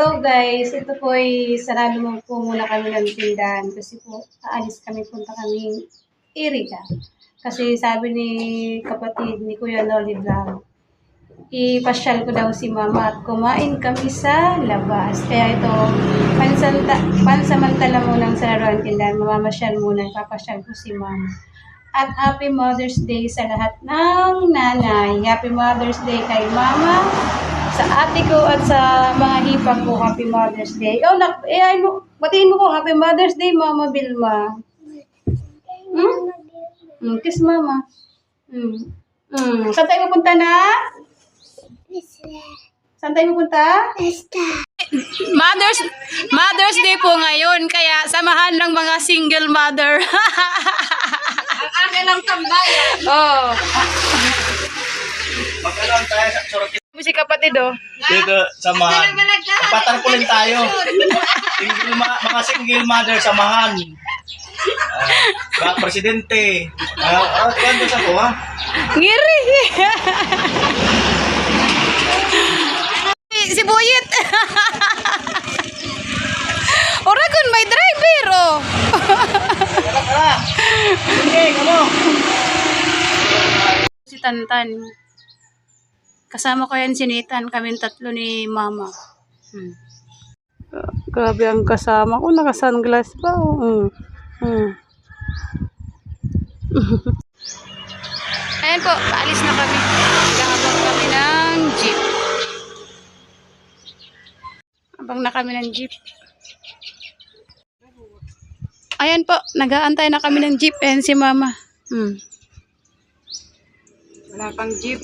Hello guys, ito po ay sarado mo po muna kami ng tindahan kasi po aalis kami, punta kami Iriga. Kasi sabi ni kapatid ni Kuya Nolly Vlog, ipasyal ko daw si Mama at kumain kami sa labas. Kaya ito, pansamantala munang sarado ang tindahan, mamamasyal muna, ipapasyal ko si Mama. At Happy Mother's Day sa lahat ng nanay. Happy Mother's Day kay Mama, sa ate ko at sa mga hipag ko. Happy Mother's Day. Oh, batiin mo ko. Happy Mother's Day, Mama Vilma. Kiss Mama. Saan tayo pupunta na? Saan tayo pupunta? Mother's Day po ngayon, kaya samahan ng mga single mother. Ang akin lang tambayan. Oh. Magkaroon tayo sa surot. Si kapatid oh. Dito, samahan. Patarpulin tayo. Mga single mother, samahan. Mga presidente. Ano sa ko, ha? Ngiri. Si Boyet. Oragon may driver oh. Tara. Sige, kamo. Si Tantan. Kasama ko yan si Nathan, kaming tatlo ni Mama. Grabe ang kasama ko, naka-sunglass pa. Ayan po, paalis na kami. Habang kami ng jeep. Habang na kami ng jeep. Ayan po, nag-aantay na kami ng jeep. Ayan si Mama. Wala pang jeep.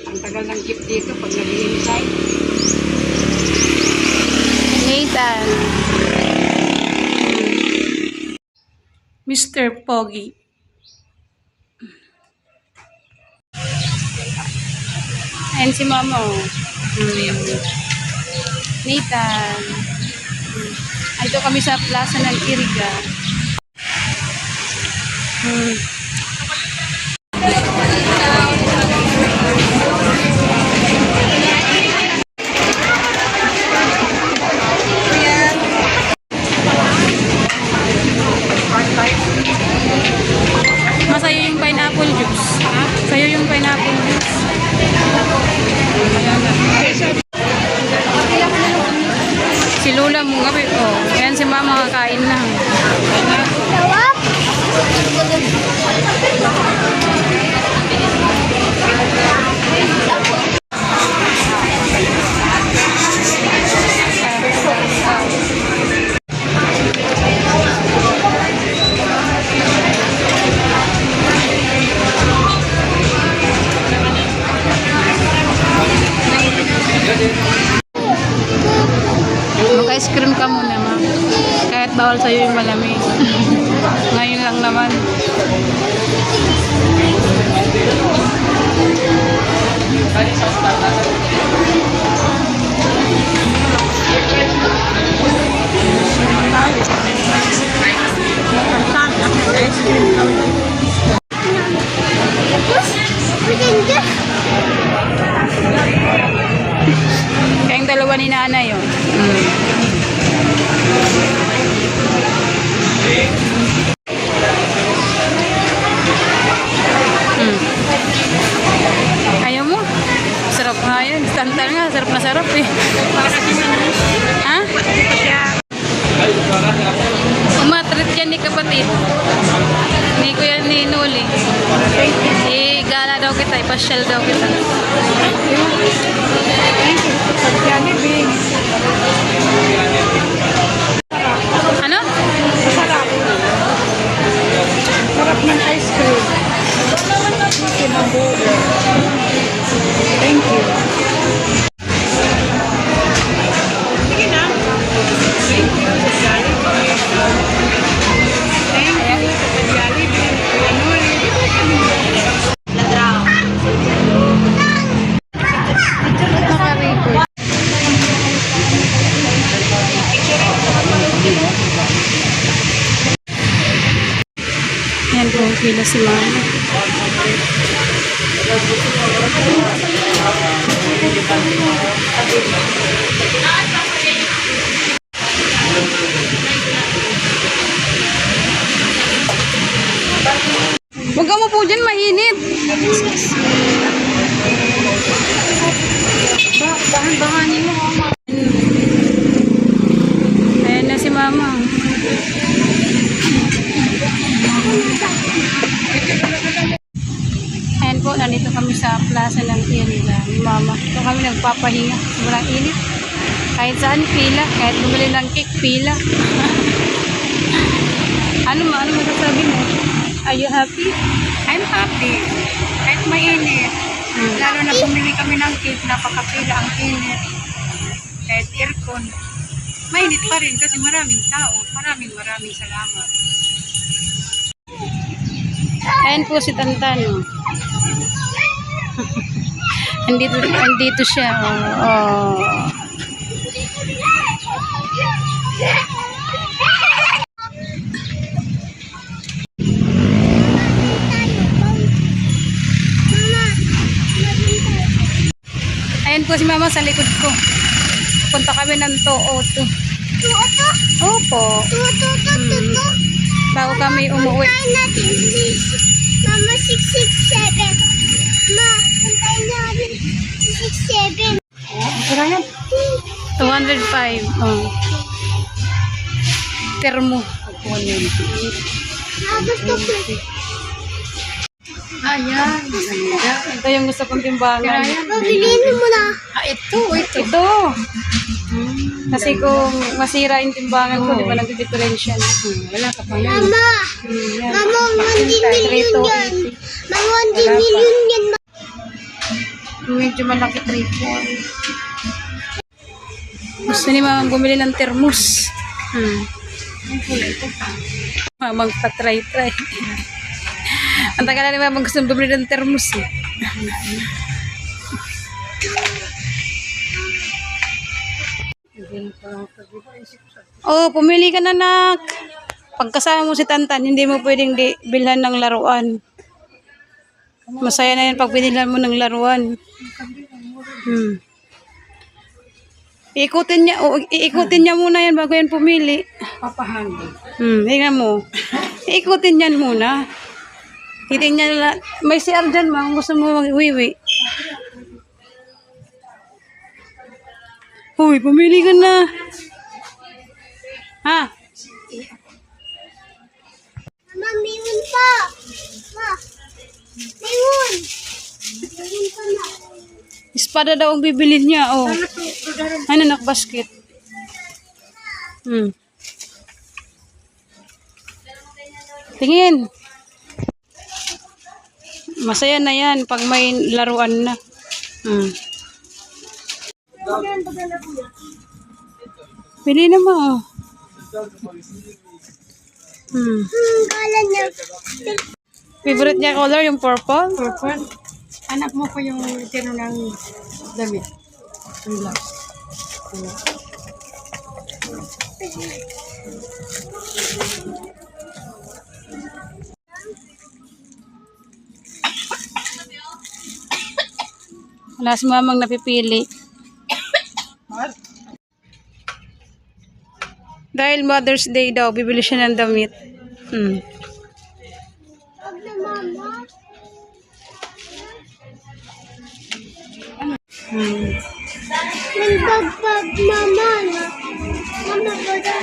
Ang tagal ng jeep dito pag nag-iintay. Nathan. Mr. Pogi. Ayan si Mama. Nathan. Ito kami sa plaza ng Iriga. Masaya yung pineapple juice. Sa'yo yung pineapple juice. Si Lula mo gabi. Oh, ayan si Mama kakain na. Mag-ice cream ka muna, Ma. Kahit bawal sa'yo yung malamig. Ngayon lang naman. Kayong dalawa ni Nanay yun. Ayaw mo? Sarap nga yun. Tantal nga. Sarap na sarap eh. Ha? Umatrit yan ni kapatid. Ni Kuya ni Noli. I-gala daw kita. Ipasyal daw kita. Ano? Masarap. Sarap ng ice cream. Chicken and burger. Thank you. Sige na. Thank you sa Jollibee. Thank you sa Jollibee. Kuya Noli. Naka-record. Yan po, pila si Mama. Huwag ka mo po dyan, mainit. Bahan-bahanin mo, mama. Ayan na si mama. Ayan po, nandito kami sa plaza ng Iriga ni mama. Ito kami nagpapahinga. Sobrang init. Kahit saan, pila. Kahit bumili ng cake, pila. ano masasabi mo? Are you happy? I'm happy. Kahit mainit. Lalo na bumili kami ng cake, napakapila ang init. Kahit aircon. Mainit pa rin kasi maraming tao. Maraming salamat. Ayan po si Tantan. andito siya. Oh. Ayan po si mama sa likod ko. Punta kami ng Tooto. Tuto? Opo. Tuto. Bago kami umuwi. Puntayin natin Mama 667. Ma, puntayin natin 667. Kira yan. 205. Oh. Termo. Gusto ko. Ayan. Ganda. Ito yung gusto kong timbangan. Pabilin mo na. Ito. Ito. Kasi kung masira yung timbangan ko, di ba nagdi-differential? Wala ka pa yan. Mama, Yan. Mama, 1 million yan. 380. Mama, 1 million yan. Medyo malaki 3-4. Gusto ni mamang bumili ng termos. Mamang pa-try. Ang tagal na ni mamang gusto bumili ng termos. Oh, pumili ka na, nak. Pagkasama mo si Tantan, hindi mo pwedeng bilhan ng laruan. Masaya na yan pag binilhan mo ng laruan. Iikutin niya muna yan bago yan pumili. Papahangin. Tingnan mo. Iikutin yan muna. Titingnan nila. May CR dyan, ma. Kung gusto mo mag-uwi. Uy, pumili ka na. Ha? Mama, mayroon pa. Ma, mayroon. Mayroon pa na. Espada daw ang bibilin niya. Oh. Ano, nakbasket. Tingin. Masaya na yan pag may laruan na. Pili na mo. Oh. Kala niya. Favorite niya color, yung purple? Purple. Anak mo ko yung tino ng damit. Ang blouse. Wala si mamang napipili. What? Dahil Mother's Day daw, bibili siya ng damit. Huwag na, Mama. May bagbag, Mama. Mama, bada.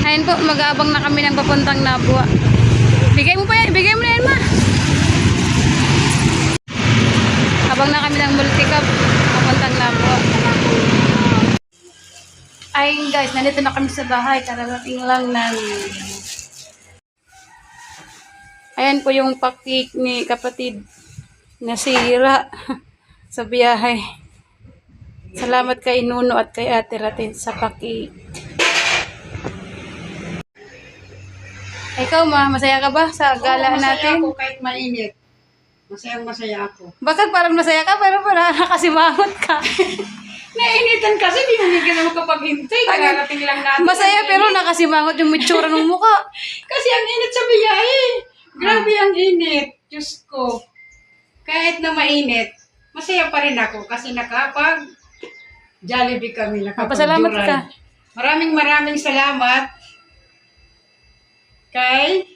Ayun po, mag-aabang na kami ng papuntang Nabua. Bigay mo na yan, ma. Abang na kami ng multicab, papuntang Nabua. Ayun guys, nandito na kami sa bahay. Kararating lang namin. Ayan po yung pakik ni kapatid. Nasira sa biyahe. Salamat kay Nuno at kay Ate Ratin sa pakik. Ikaw ma, masaya ka ba sa gala natin? Ako kahit mainit. Masaya ako. Bakit parang masaya ka pero parang nakasimangot ka? Nainitan kasi, di mo hindi ka na makapaghintay. Kararating lang natin. Masaya pero nakasimangot yung mitsura ng mukha. Kasi ang init sa biyahe. Grabe ang init. Diyos ko. kahit na mainit, masaya pa rin ako kasi nakapag Jollibee kami, Pasalamat ka. Maraming salamat kay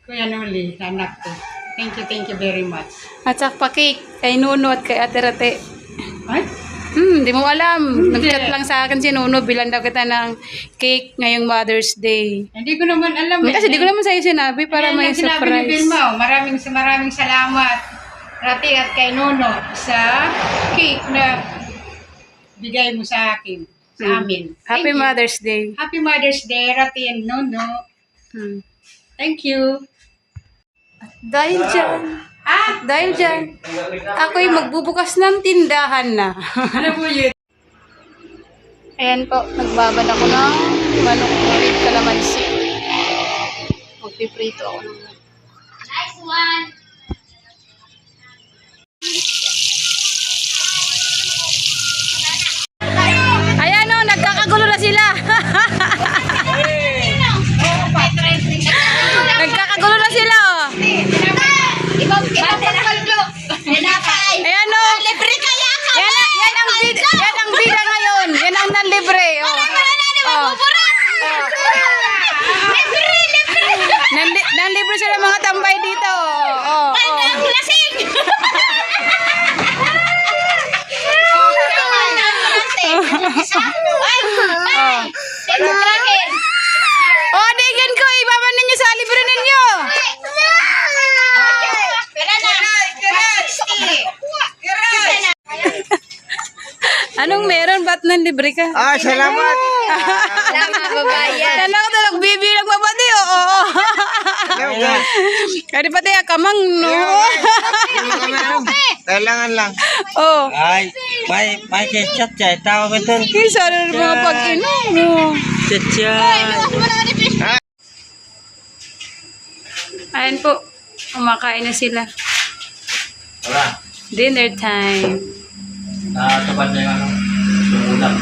Kuya Noli, anak ko. Thank you very much. At saka pa cake kay Nuno at kay Ate Rate. Ay? Di mo alam. Nag-chat lang sa akin si Nuno, bilan daw kita ng cake ngayong Mother's Day. Hindi ko naman alam. Kasi di ko naman sa'yo sinabi para Ayan may ang sinabi ni surprise. Vilma, oh. Maraming salamat Rati at kay Nuno sa cake na bigay mo sa akin, sa amin. Happy Thank you. Mother's Day. Happy Mother's Day, Rati and Nuno. Thank you. Dahil dyan, ako'y magbubukas ng tindahan na. Ano po yun? Ayan po, nagbabad ako ng manok with kalamansi. Magpiprito ako ng manok. Nice one. Ayan o, nagkakagulo na sila. Nagkakagulo na sila o. Ibang pagpaldo. Ayan o. Yan ang bida ngayon. Yan ang nanlibre. Nanlibre sila mga tambay dito. Digin ko, ibaban ninyo sa libre ninyo. Anong meron? Ba't nanlibre ka? Ah, salamat. Kala ko talagang bibilang pa pati, oo. Kaya pati akamang, no? Kailangan lang. Oh. Ay, may ketchup siya. Tawag ko ito. Isa na rin mga pag-inom mo. Ketchup. Ayan po, kumakain na sila. Wala. Dinner time. Tabad na yung ano. Ulam.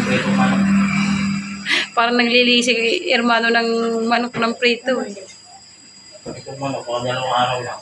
Prito manok. Parang naglili si hermano ng manok ng prito. Prito manok. Kung dalawang araw lang.